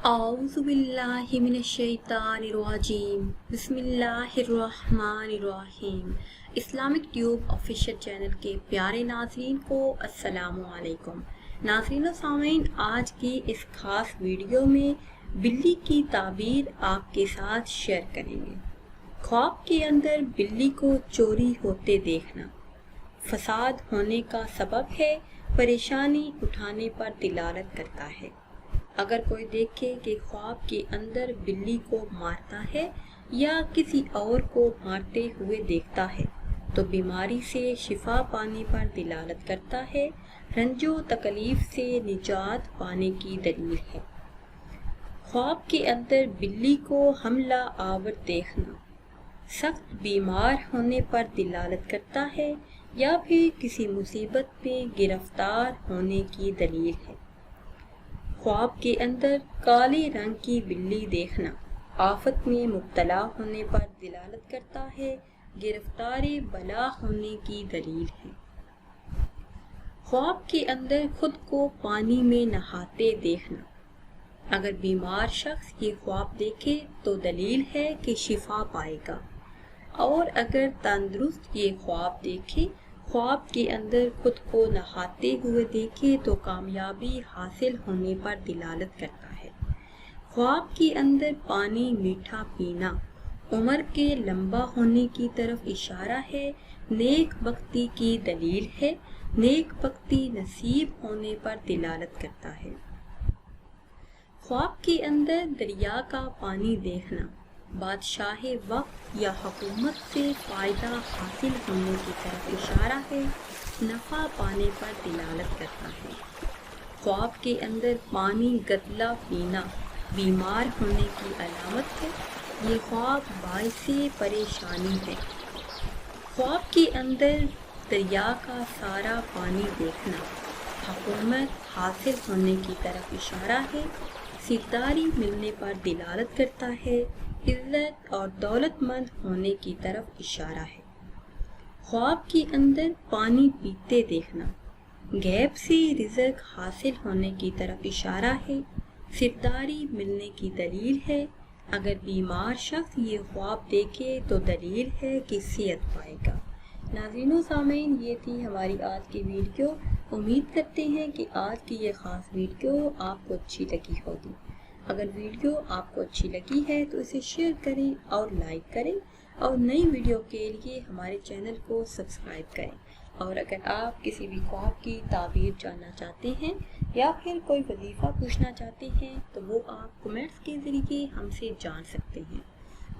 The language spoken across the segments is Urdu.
اعوذ باللہ من الشیطان الرجیم بسم اللہ الرحمن الرحیم۔ اسلامک ٹیوب آفیشیل چینل کے پیارے ناظرین کو السلام علیکم۔ ناظرین و سامعین، آج کی اس خاص ویڈیو میں بلی کی تعبیر آپ کے ساتھ شیئر کریں گے۔ خواب کے اندر بلی کو چوری ہوتے دیکھنا فساد ہونے کا سبب ہے، پریشانی اٹھانے پر دلالت کرتا ہے۔ اگر کوئی دیکھے کہ خواب کے اندر بلی کو مارتا ہے یا کسی اور کو مارتے ہوئے دیکھتا ہے تو بیماری سے شفا پانے پر دلالت کرتا ہے، رنج و تکلیف سے نجات پانے کی دلیل ہے۔ خواب کے اندر بلی کو حملہ آور دیکھنا سخت بیمار ہونے پر دلالت کرتا ہے یا پھر کسی مصیبت میں گرفتار ہونے کی دلیل ہے۔ خواب کے اندر کالے رنگ کی بلی دیکھنا آفت میں مبتلا ہونے پر دلالت کرتا ہے، گرفتار بلا ہونے کی دلیل ہے۔ خواب کے اندر خود کو پانی میں نہاتے دیکھنا، اگر بیمار شخص یہ خواب دیکھے تو دلیل ہے کہ شفا پائے گا، اور اگر تندرست یہ خواب دیکھے، خواب کے اندر خود کو نہاتے ہوئے دیکھے تو کامیابی حاصل ہونے پر دلالت کرتا ہے۔ خواب کے اندر پانی میٹھا پینا عمر کے لمبا ہونے کی طرف اشارہ ہے، نیک بختی کی دلیل ہے، نیک بختی نصیب ہونے پر دلالت کرتا ہے۔ خواب کے اندر دریا کا پانی دیکھنا بادشاہ وقت یا حکومت سے فائدہ حاصل ہونے کی طرف اشارہ ہے، نفع پانے پر دلالت کرتا ہے۔ خواب کے اندر پانی گدلا پینا بیمار ہونے کی علامت ہے، یہ خواب باعث پریشانی ہے۔ خواب کے اندر دریا کا سارا پانی دیکھنا حکومت حاصل ہونے کی طرف اشارہ ہے، سرداری ملنے پر دلالت کرتا ہے، عزت اور دولت مند ہونے کی طرف اشارہ ہے۔ خواب کے اندر پانی پیتے دیکھنا غیب سے رزق حاصل ہونے کی طرف اشارہ ہے، سرداری ملنے کی دلیل ہے، اگر بیمار شخص یہ خواب دیکھے تو دلیل ہے کہ صحت پائے گا۔ ناظرین و سامعین، یہ تھی ہماری آج کی ویڈیو۔ امید کرتے ہیں کہ آج کی یہ خاص ویڈیو آپ کو اچھی لگی ہوگی۔ اگر ویڈیو آپ کو اچھی لگی ہے تو اسے شیئر کریں اور لائک کریں، اور نئی ویڈیو کے لیے ہمارے چینل کو سبسکرائب کریں۔ اور اگر آپ کسی بھی خواب کی تعبیر جاننا چاہتے ہیں یا پھر کوئی وظیفہ پوچھنا چاہتے ہیں تو وہ آپ کمنٹس کے ذریعے ہم سے جان سکتے ہیں۔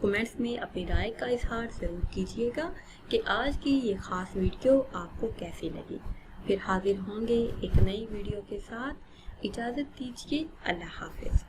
کمنٹس میں اپنی رائے کا اظہار ضرور کیجیے گا کہ آج کی یہ خاص ویڈیو آپ کو کیسی لگی۔ پھر حاضر ہوں گے ایک نئی ویڈیو کے ساتھ۔ اجازت دیجیے، اللہ حافظ۔